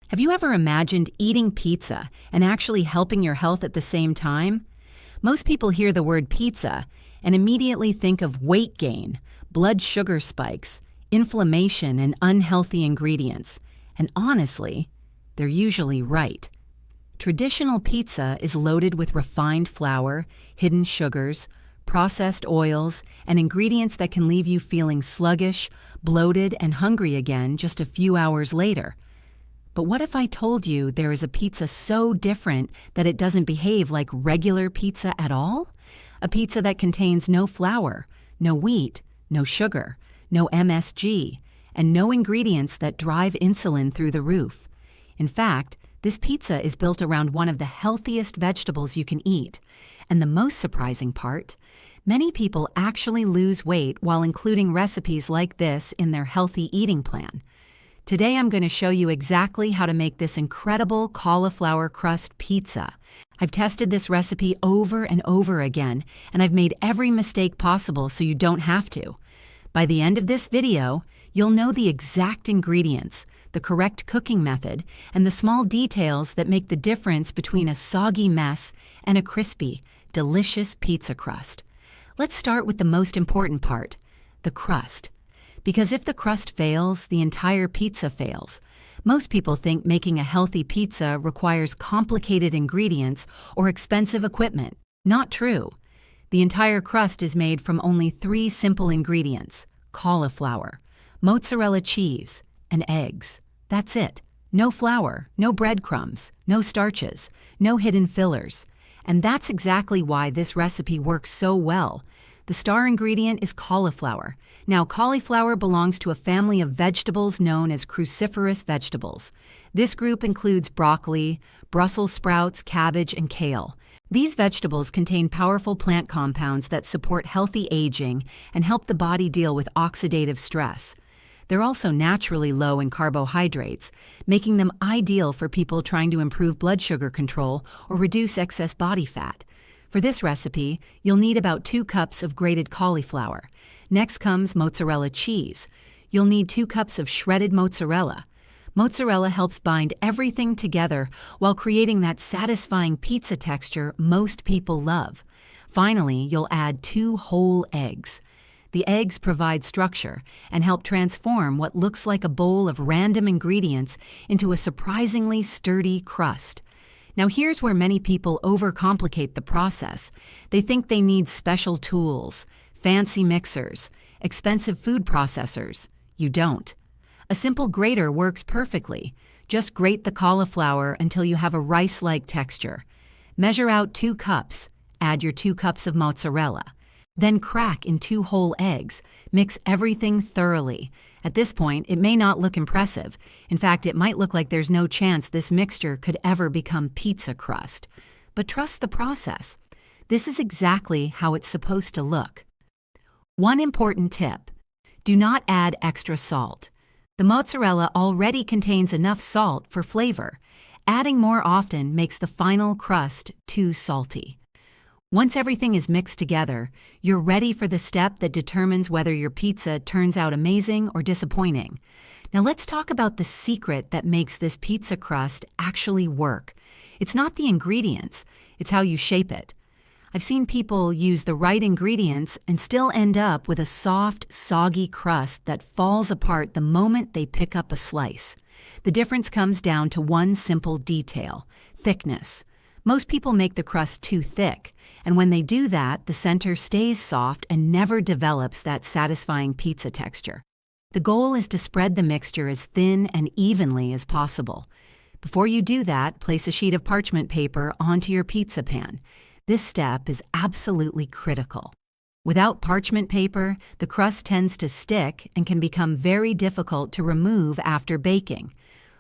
Have you ever imagined eating pizza and actually helping your health at the same time? Most people hear the word pizza and immediately think of weight gain, blood sugar spikes, inflammation, and unhealthy ingredients. And honestly, they're usually right. Traditional pizza is loaded with refined flour, hidden sugars, processed oils, and ingredients that can leave you feeling sluggish, bloated, and hungry again just a few hours later. But what if I told you there is a pizza so different that it doesn't behave like regular pizza at all? A pizza that contains no flour, no wheat, no sugar, no MSG, and no ingredients that drive insulin through the roof. In fact, this pizza is built around one of the healthiest vegetables you can eat. And the most surprising part, many people actually lose weight while including recipes like this in their healthy eating plan. Today I'm going to show you exactly how to make this incredible cauliflower crust pizza. I've tested this recipe over and over again, and I've made every mistake possible so you don't have to. By the end of this video, you'll know the exact ingredients, the correct cooking method, and the small details that make the difference between a soggy mess and a crispy, delicious pizza crust. Let's start with the most important part, the crust. Because if the crust fails, the entire pizza fails. Most people think making a healthy pizza requires complicated ingredients or expensive equipment. Not true. The entire crust is made from only 3 simple ingredients: cauliflower, mozzarella cheese, and eggs. That's it. No flour, no breadcrumbs, no starches, no hidden fillers. And that's exactly why this recipe works so well. The star ingredient is cauliflower. Now, cauliflower belongs to a family of vegetables known as cruciferous vegetables. This group includes broccoli, Brussels sprouts, cabbage, and kale. These vegetables contain powerful plant compounds that support healthy aging and help the body deal with oxidative stress. They're also naturally low in carbohydrates, making them ideal for people trying to improve blood sugar control or reduce excess body fat. For this recipe, you'll need about 2 cups of grated cauliflower. Next comes mozzarella cheese. You'll need 2 cups of shredded mozzarella. Mozzarella helps bind everything together while creating that satisfying pizza texture most people love. Finally, you'll add 2 whole eggs. The eggs provide structure and help transform what looks like a bowl of random ingredients into a surprisingly sturdy crust. Now here's where many people overcomplicate the process. They think they need special tools, fancy mixers, expensive food processors. You don't. A simple grater works perfectly. Just grate the cauliflower until you have a rice-like texture. Measure out 2 cups. Add your 2 cups of mozzarella. Then crack in 2 whole eggs. Mix everything thoroughly. At this point, it may not look impressive. In fact, it might look like there's no chance this mixture could ever become pizza crust. But trust the process. This is exactly how it's supposed to look. One important tip: do not add extra salt. The mozzarella already contains enough salt for flavor. Adding more often makes the final crust too salty. Once everything is mixed together, you're ready for the step that determines whether your pizza turns out amazing or disappointing. Now let's talk about the secret that makes this pizza crust actually work. It's not the ingredients, it's how you shape it. I've seen people use the right ingredients and still end up with a soft, soggy crust that falls apart the moment they pick up a slice. The difference comes down to one simple detail: thickness. Most people make the crust too thick, and when they do that, the center stays soft and never develops that satisfying pizza texture. The goal is to spread the mixture as thin and evenly as possible. Before you do that, place a sheet of parchment paper onto your pizza pan. This step is absolutely critical. Without parchment paper, the crust tends to stick and can become very difficult to remove after baking.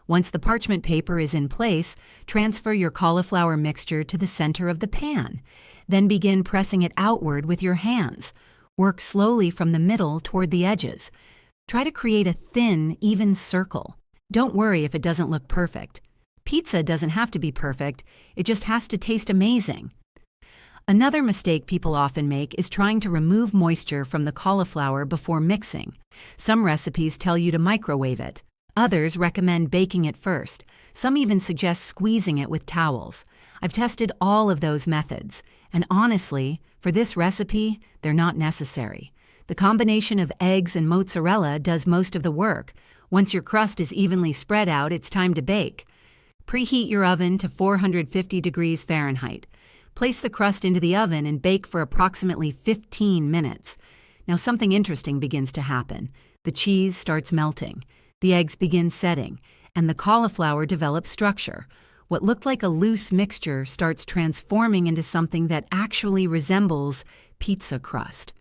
Once the parchment paper is in place, transfer your cauliflower mixture to the center of the pan. Then begin pressing it outward with your hands. Work slowly from the middle toward the edges. Try to create a thin, even circle. Don't worry if it doesn't look perfect. Pizza doesn't have to be perfect, it just has to taste amazing. Another mistake people often make is trying to remove moisture from the cauliflower before mixing. Some recipes tell you to microwave it. Others recommend baking it first. Some even suggest squeezing it with towels. I've tested all of those methods, and honestly, for this recipe, they're not necessary. The combination of eggs and mozzarella does most of the work. Once your crust is evenly spread out, it's time to bake. Preheat your oven to 450 degrees Fahrenheit. Place the crust into the oven and bake for approximately 15 minutes. Now something interesting begins to happen. The cheese starts melting, the eggs begin setting, and the cauliflower develops structure. What looked like a loose mixture starts transforming into something that actually resembles pizza crust.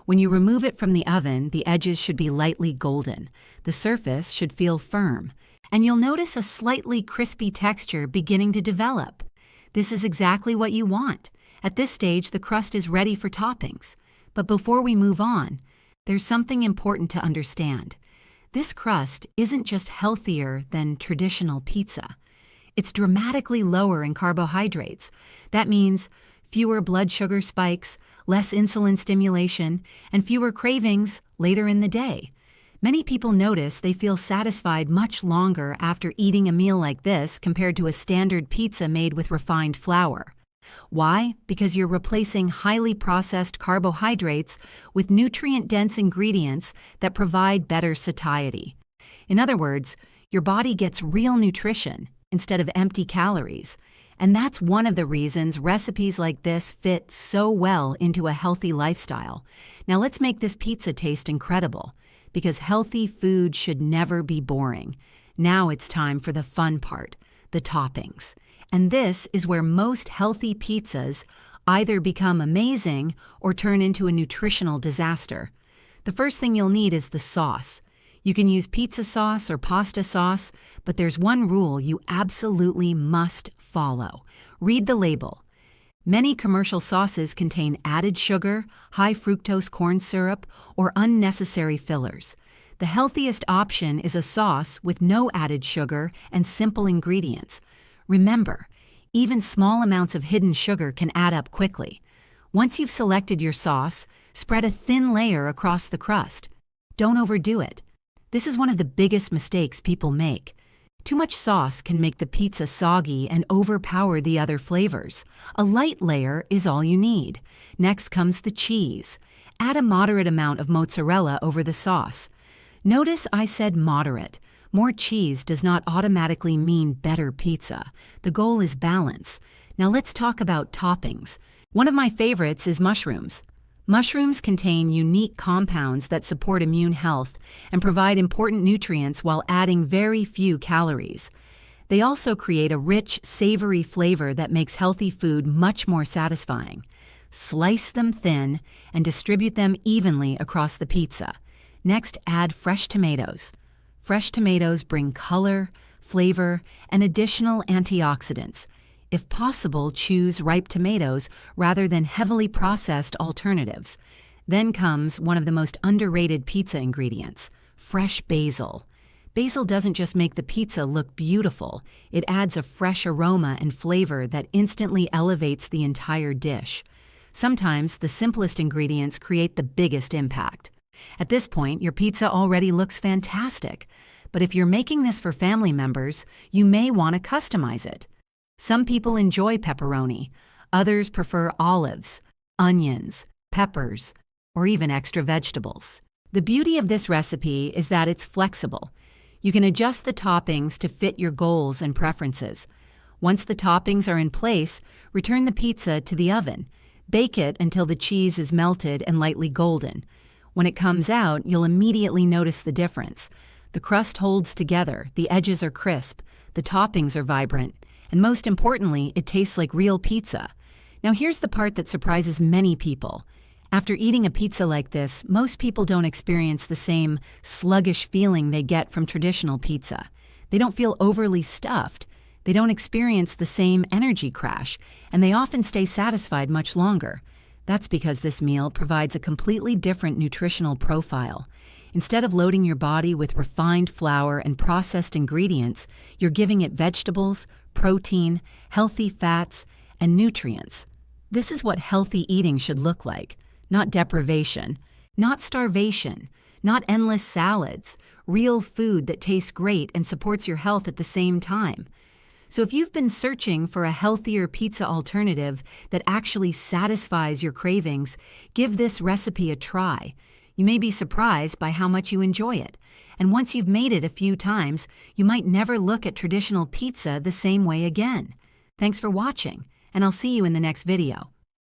When you remove it from the oven, the edges should be lightly golden. The surface should feel firm, and you'll notice a slightly crispy texture beginning to develop. This is exactly what you want. At this stage, the crust is ready for toppings. But before we move on, there's something important to understand. This crust isn't just healthier than traditional pizza. It's dramatically lower in carbohydrates. That means fewer blood sugar spikes, less insulin stimulation, and fewer cravings later in the day. Many people notice they feel satisfied much longer after eating a meal like this compared to a standard pizza made with refined flour. Why? Because you're replacing highly processed carbohydrates with nutrient-dense ingredients that provide better satiety. In other words, your body gets real nutrition instead of empty calories. And that's one of the reasons recipes like this fit so well into a healthy lifestyle. Now let's make this pizza taste incredible, because healthy food should never be boring. Now it's time for the fun part, the toppings. And this is where most healthy pizzas either become amazing or turn into a nutritional disaster. The first thing you'll need is the sauce. You can use pizza sauce or pasta sauce, but there's one rule you absolutely must follow. Read the label. Many commercial sauces contain added sugar, high fructose corn syrup, or unnecessary fillers. The healthiest option is a sauce with no added sugar and simple ingredients. Remember, even small amounts of hidden sugar can add up quickly. Once you've selected your sauce, spread a thin layer across the crust. Don't overdo it. This is one of the biggest mistakes people make. Too much sauce can make the pizza soggy and overpower the other flavors. A light layer is all you need. Next comes the cheese. Add a moderate amount of mozzarella over the sauce. Notice I said moderate. More cheese does not automatically mean better pizza. The goal is balance. Now let's talk about toppings. One of my favorites is mushrooms. Mushrooms contain unique compounds that support immune health and provide important nutrients while adding very few calories. They also create a rich, savory flavor that makes healthy food much more satisfying. Slice them thin and distribute them evenly across the pizza. Next, add fresh tomatoes. Fresh tomatoes bring color, flavor, and additional antioxidants. If possible, choose ripe tomatoes rather than heavily processed alternatives. Then comes one of the most underrated pizza ingredients, fresh basil. Basil doesn't just make the pizza look beautiful, it adds a fresh aroma and flavor that instantly elevates the entire dish. Sometimes the simplest ingredients create the biggest impact. At this point, your pizza already looks fantastic. But if you're making this for family members, you may want to customize it. Some people enjoy pepperoni, others prefer olives, onions, peppers, or even extra vegetables. The beauty of this recipe is that it's flexible. You can adjust the toppings to fit your goals and preferences. Once the toppings are in place, return the pizza to the oven. Bake it until the cheese is melted and lightly golden. When it comes out, you'll immediately notice the difference. The crust holds together, the edges are crisp, the toppings are vibrant, and most importantly, it tastes like real pizza. Now here's the part that surprises many people. After eating a pizza like this, most people don't experience the same sluggish feeling they get from traditional pizza. They don't feel overly stuffed. They don't experience the same energy crash, and they often stay satisfied much longer. That's because this meal provides a completely different nutritional profile. Instead of loading your body with refined flour and processed ingredients, you're giving it vegetables, protein, healthy fats, and nutrients. This is what healthy eating should look like. Not deprivation, not starvation, not endless salads. real food that tastes great and supports your health at the same time. So if you've been searching for a healthier pizza alternative that actually satisfies your cravings, give this recipe a try. You may be surprised by how much you enjoy it. And once you've made it a few times, you might never look at traditional pizza the same way again. Thanks for watching, and I'll see you in the next video.